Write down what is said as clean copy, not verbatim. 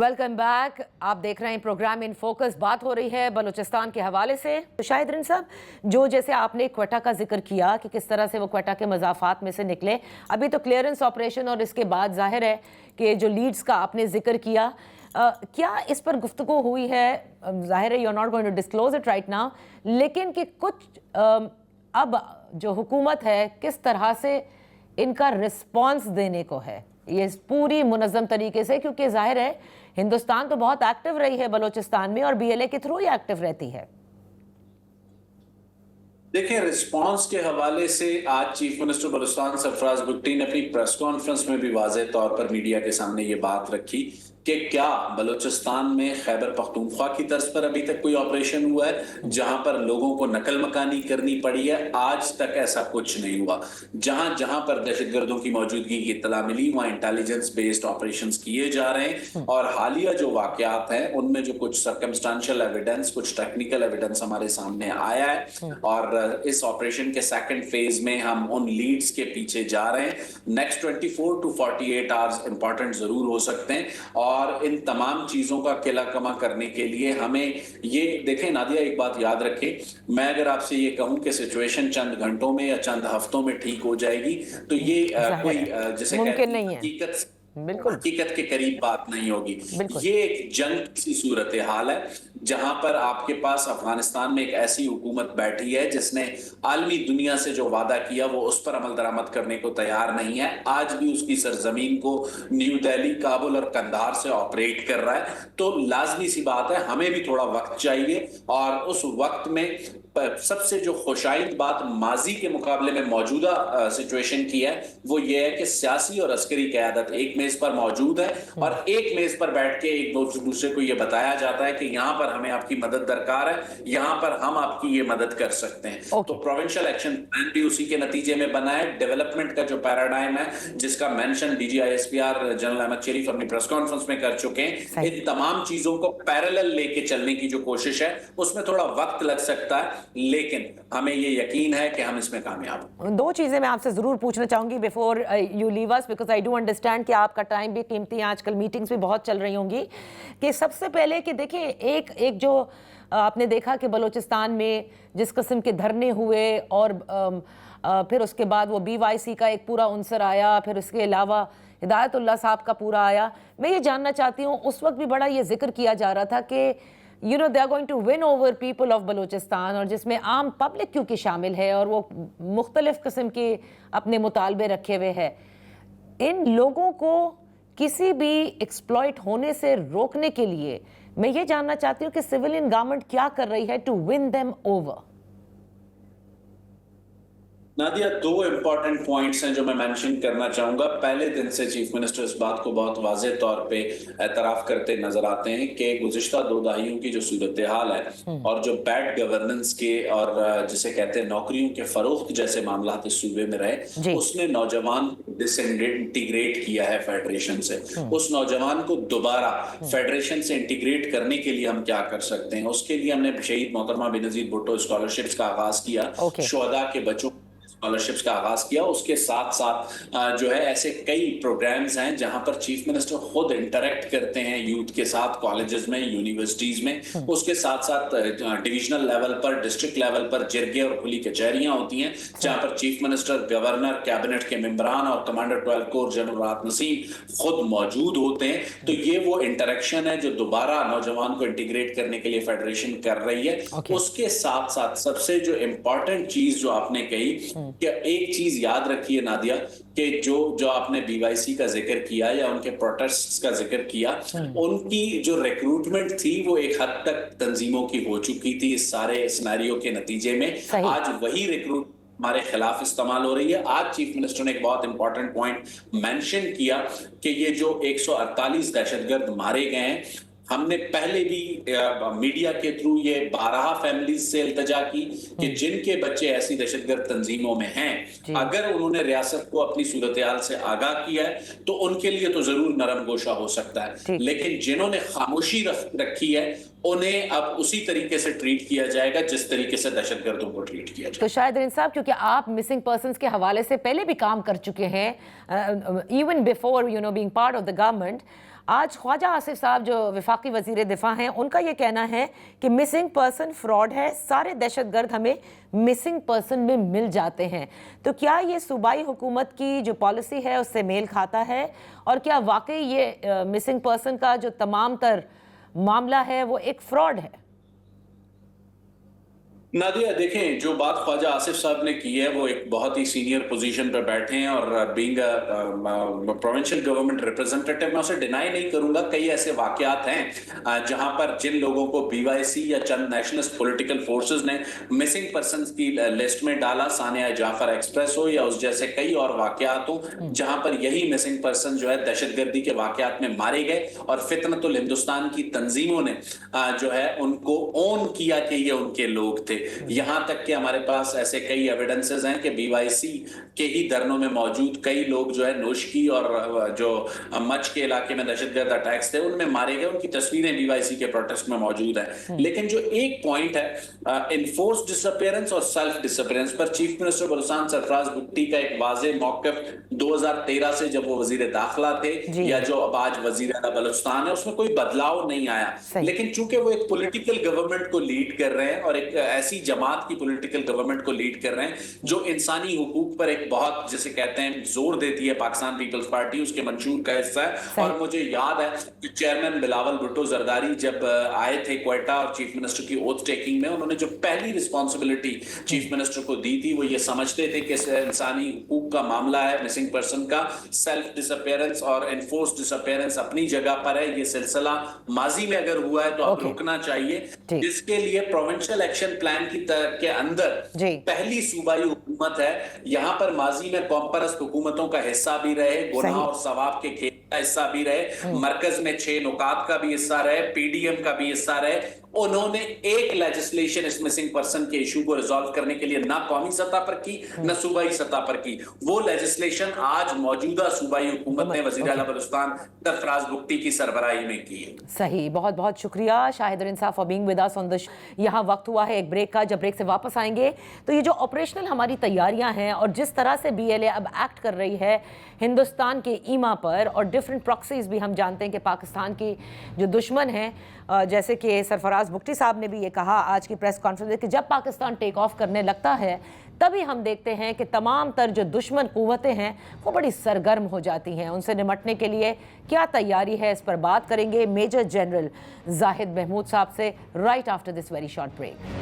Welcome back. آپ دیکھ رہے ہیں پروگرام ان فوکس. بات ہو رہی ہے بلوچستان کے حوالے سے. شاہد رن صاحب, جو جیسے آپ نے کوئٹہ کا ذکر کیا کہ کس طرح سے وہ کوئٹہ کے مضافات میں سے نکلے, ابھی تو کلیئرنس آپریشن اور اس کے بعد ظاہر ہے کہ جو لیڈز کا آپ نے ذکر کیا, کیا اس پر گفتگو ہوئی ہے؟ ظاہر ہے you are not going to disclose it right now, لیکن کہ کچھ اب جو حکومت ہے کس طرح سے ان کا رسپانس دینے کو ہے یہ پوری منظم طریقے سے, کیونکہ ظاہر ہے ہندوستان تو بہت ایکٹیو رہی ہے بلوچستان میں اور بی ایل اے کے تھرو ہی ایکٹیو رہتی ہے. دیکھیں, رسپانس کے حوالے سے آج چیف منسٹر بلوچستان سرفراز بگٹی نے اپنی پریس کانفرنس میں بھی واضح طور پر میڈیا کے سامنے یہ بات رکھی کہ کیا بلوچستان میں خیبر پختونخوا کی طرز پر ابھی تک کوئی آپریشن ہوا ہے جہاں پر لوگوں کو نقل مکانی کرنی پڑی ہے؟ آج تک ایسا کچھ نہیں ہوا. جہاں جہاں پر دہشت گردوں کی موجودگی کی اطلاع ملی وہاں انٹیلیجنس بیسڈ آپریشنز کیے جا رہے ہیں, اور حالیہ جو واقعات ہیں ان میں جو کچھ سرکمسٹانشل ایویڈنس, کچھ ٹیکنیکل ایویڈنس ہمارے سامنے آیا ہے, اور اس آپریشن کے سیکنڈ فیز میں ہم ان لیڈز کے پیچھے جا رہے ہیں. نیکسٹ 24 to 48 آورز امپورٹنٹ ضرور ہو سکتے ہیں, اور ان تمام چیزوں کا قلع کما کرنے کے لیے ہمیں یہ دیکھیں نادیہ, ایک بات یاد رکھیں, میں اگر آپ سے یہ کہوں کہ سچویشن چند گھنٹوں میں یا چند ہفتوں میں ٹھیک ہو جائے گی تو یہ کوئی جیسے ممکن نہیں ہے, حقیقت کے قریب بات نہیں ہوگی. یہ ایک جنگ کی صورتحال ہے جہاں پر آپ کے پاس افغانستان میں ایک ایسی حکومت بیٹھی ہے جس نے عالمی دنیا سے جو وعدہ کیا وہ اس پر عمل درآمد کرنے کو تیار نہیں ہے. آج بھی اس کی سرزمین کو نیو دہلی, کابل اور قندھار سے آپریٹ کر رہا ہے. تو لازمی سی بات ہے ہمیں بھی تھوڑا وقت چاہیے, اور اس وقت میں سب سے جو خوشائند بات ماضی کے مقابلے میں موجودہ سچویشن کی ہے وہ یہ ہے کہ سیاسی اور عسکری قیادت ایک میز پر موجود ہے, اور ایک میز پر بیٹھ کے ایک دوسرے کو یہ بتایا جاتا ہے کہ یہاں پر ہمیں آپ کی مدد درکار ہے, یہاں پر ہم آپ کی یہ مدد کر سکتے ہیں. تو پروونشل ایکشن پلان بھی اسی کے نتیجے میں بنا ہے. ڈیولپمنٹ کا جو پیراڈائم ہے جس کا mention D G I S P R general Ahmed Sharif اپنی پریس کانفرنس میں کر چکے ہیں, ان تمام چیزوں کو پیرالل لے کے چلنے کی جو کوشش ہے اس میں تھوڑا وقت لگ سکتا ہے, لیکن ہمیں یہ یقین ہے کہ ہم اس میں کامیاب ہیں. دو چیزیں میں آپ سے ضرور پوچھنا چاہوں گی before you leave us, because I do understand کہ آپ کا ٹائم بھی قیمتی ہے, آج کل میٹنگز بھی بہت چل رہی ہوں گی. کہ سب سے پہلے کہ دیکھیں ایک جو آپ نے دیکھا کہ بلوچستان میں جس قسم کے دھرنے ہوئے, اور پھر اس کے بعد وہ بی وائی سی کا ایک پورا عنصر آیا, پھر اس کے علاوہ ہدایت اللہ صاحب کا پورا آیا. میں یہ جاننا چاہتی ہوں, اس وقت بھی بڑا یہ ذکر کیا جا رہا تھا کہ you know they are going to win over people of Balochistan, اور جس میں عام پبلک کیونکہ شامل ہے اور وہ مختلف قسم کے اپنے مطالبے رکھے ہوئے ہے. ان لوگوں کو کسی بھی ایکسپلائٹ ہونے سے روکنے کے لیے میں یہ جاننا چاہتی ہوں کہ سیولین گورنمنٹ کیا کر رہی ہے to win them over. Nadia, دو امپورٹنٹ پوائنٹس ہیں جو میں مینشن کرنا چاہوں گا. پہلے دن سے چیف منسٹر اس بات کو بہت واضح طور پہ اعتراف کرتے نظر آتے ہیں کہ گزشتہ 2 دہائیوں کی جو صورتحال ہے اور جو بیڈ گورننس کے اور جسے کہتے ہیں نوکریوں کے فروخت جیسے معاملات اس صوبے میں رہے, اس نے نوجوان ڈس انٹیگریٹ کیا ہے فیڈریشن سے. اس نوجوان کو دوبارہ فیڈریشن سے انٹیگریٹ کرنے کے لیے ہم کیا کر سکتے ہیں؟ اس کے لیے ہم نے شہید محترمہ بینظیر بھٹو اسکالرشپس کا آغاز کیا, شہداء کے بچوں اسکالرشپس کا آغاز کیا. اس کے ساتھ ساتھ جو ہے ایسے کئی پروگرامز ہیں جہاں پر چیف منسٹر خود انٹریکٹ کرتے ہیں یوتھ کے ساتھ, کالجز میں, یونیورسٹیز میں. اس کے ساتھ ساتھ ڈویژنل لیول پر, ڈسٹرکٹ لیول پر جرگے اور کھلی کچہریاں ہوتی ہیں جہاں پر چیف منسٹر, گورنر, کیبنٹ کے ممبران اور کمانڈر 12 کور جنرل راحت نسیم خود موجود ہوتے ہیں. تو یہ وہ انٹریکشن ہے جو دوبارہ نوجوان کو انٹیگریٹ کرنے کے لیے فیڈریشن کر رہی ہے. اس کے ساتھ ساتھ سب سے جو امپورٹنٹ چیز جو آپ نے کہی کہ ایک چیز یاد رکھیے نادیہ, کہ جو آپ نے بی وائی سی کا ذکر کیا یا ان کے پروٹیسٹس کا ذکر کیا, ان کی جو ریکروٹمنٹ تھی وہ ایک حد تک تنظیموں کی ہو چکی تھی اس سارے سیناریو کے نتیجے میں. آج وہی ریکروٹ ہمارے خلاف استعمال ہو رہی ہے. آج چیف منسٹر نے ایک بہت امپورٹنٹ پوائنٹ مینشن کیا کہ یہ جو 148 دہشت گرد مارے گئے ہیں, ہم نے پہلے بھی میڈیا کے تھرو یہ 12 فیملیز سے التجا کی کہ جن کے بچے ایسی دہشت گرد تنظیموں میں ہیں, اگر انہوں نے ریاست کو اپنی صورتحال سے آگاہ کیا ہے تو ان کے لیے تو ضرور نرم گوشہ ہو سکتا ہے, لیکن جنہوں نے خاموشی رکھی ہے انہیں اب اسی طریقے سے ٹریٹ کیا جائے گا جس طریقے سے دہشت گردوں کو ٹریٹ کیا جائے. تو شاہد رین صاحب, کیونکہ آپ مسنگ پرسنز کے حوالے سے پہلے بھی کام کر چکے ہیں, even before being part of the government, آج خواجہ آصف صاحب جو وفاقی وزیر دفاع ہیں ان کا یہ کہنا ہے کہ مسنگ پرسن فراڈ ہے، سارے دہشت گرد ہمیں مسنگ پرسن میں مل جاتے ہیں. تو کیا یہ صوبائی حکومت کی جو پالیسی ہے اس سے میل کھاتا ہے، اور کیا واقعی یہ مسنگ پرسن کا جو تمام تر معاملہ ہے وہ ایک فراڈ ہے؟ نادیہ دیکھیں، جو بات خواجہ آصف صاحب نے کی ہے وہ ایک بہت ہی سینئر پوزیشن پہ بیٹھے ہیں، اور بینگ پروونشل گورنمنٹ ریپرزنٹیٹو میں اسے ڈینائی نہیں کروں گا. کئی ایسے واقعات ہیں جہاں پر جن لوگوں کو بی وائی سی یا چند نیشنلسٹ پولیٹیکل فورسز نے مسنگ پرسنز کی لسٹ میں ڈالا، ثانیہ جعفر ایکسپریس ہو یا اس جیسے کئی اور واقعات ہوں جہاں پر یہی مسنگ پرسن جو ہے دہشت گردی کے واقعات میں مارے گئے، اور فتنۃ الہندوستان کی تنظیموں نے جو ہے ان کو اون کیا کہ یہ ان کے لوگ تھے. یہاں تک کہ ہمارے پاس ایسے کئی ایویڈنسز ہیں کہ بی وائی سی کے ہی دھرنوں میں موجود کئی لوگ جو ہے نوشکی اور جو مچ کے علاقے میں دہشت گرد اٹیکس تھے ان میں مارے گئے. ان کی تصویریں بی وائی سی کے پروٹیسٹ میں موجود ہیں. لیکن جو ایک پوائنٹ ہے انفورس ڈسپیئرنس اور سیلف ڈسپیئرنس پر چیف منسٹر بلوچستان سرفراز بگٹی کا ایک واضح موقف 2013 سے جب وہ وزیر داخلہ تھے یا جو اب آج وزیر اعلیٰ بلوچستان ہے اس میں کوئی بدلاؤ نہیں آیا. لیکن چونکہ وہ ایک پولیٹیکل گورنمنٹ کو لیڈ کر رہے ہیں اور ایک ایسی جماعت کی پولیٹیکل گورنمنٹ کو لیڈ کر رہے ہیں جو انسانی حقوق پر ایک بہت جسے کہتے ہیں زور دیتی ہے، پاکستان پیپلز پارٹی اس کے منشور کا حصہ ہے. اور مجھے یاد ہے کہ چیئرمین بلاول بھٹو زرداری جب آئے تھے کوئٹہ اور چیف منسٹر کی اوتھ ٹیکنگ میں، انہوں نے جو پہلی رسپانسبلٹی چیف منسٹر کو دی تھی وہ یہ سمجھتے تھے کہ انسانی حقوق کا معاملہ ہے، مسنگ پرسن کا، سیلف ڈسپیئرنس اور انفورس ڈسپیئرنس اپنی جگہ پر ہے. یہ سلسلہ ماضی میں اگر ہوا ہے تو اب رکنا چاہیے، جس کے لیے پروونشل ایکشن پلان کے اندر پہلی صوبائی حکومت ہے. یہاں پر ماضی میں قوم پرست حکومتوں کا حصہ بھی رہے، گناہ اور ثواب کے کھیل کا حصہ بھی رہے، مرکز میں 6 نکات کا بھی حصہ رہے، پی ڈی ایم کا بھی حصہ رہے. انہوں نے ایک لیجسلیشن اس مسنگ پرسن کے ایشو کو ریزالو کرنے کے لیے نہ قومی سطح پر کی نہ صوبائی سطح پر کی. وہ لیجسلیشن آج موجودہ صوبائی حکومت نے وزیر اعلیٰ بلوچستان سرفراز بگٹی کی سربراہی میں کی ہے. صحیح، بہت بہت شکریہ شاہد الانصاف فار بینگ ود اس آن دی یہاں وقت ہوا ہے ایک بریک کا. جب بریک سے واپس آئیں گے تو یہ جو آپریشنل ہماری تیاریاں ہیں اور جس طرح سے بی ایل اے اب ایکٹ کر رہی ہے ہندوستان کے ایما پر، اور ڈیفرنٹ پراکسیز بھی ہم جانتے ہیں کہ پاکستان کی جو دشمن ہیں، جیسے کہ سرفراز بگٹی صاحب نے بھی یہ کہا آج کی پریس کانفرنس میں کہ جب پاکستان ٹیک آف کرنے لگتا ہے تبھی ہم دیکھتے ہیں کہ تمام تر جو دشمن قوتیں ہیں وہ بڑی سرگرم ہو جاتی ہیں. ان سے نمٹنے کے لیے کیا تیاری ہے، اس پر بات کریں گے میجر جنرل زاہد محمود صاحب سے right after this very short break.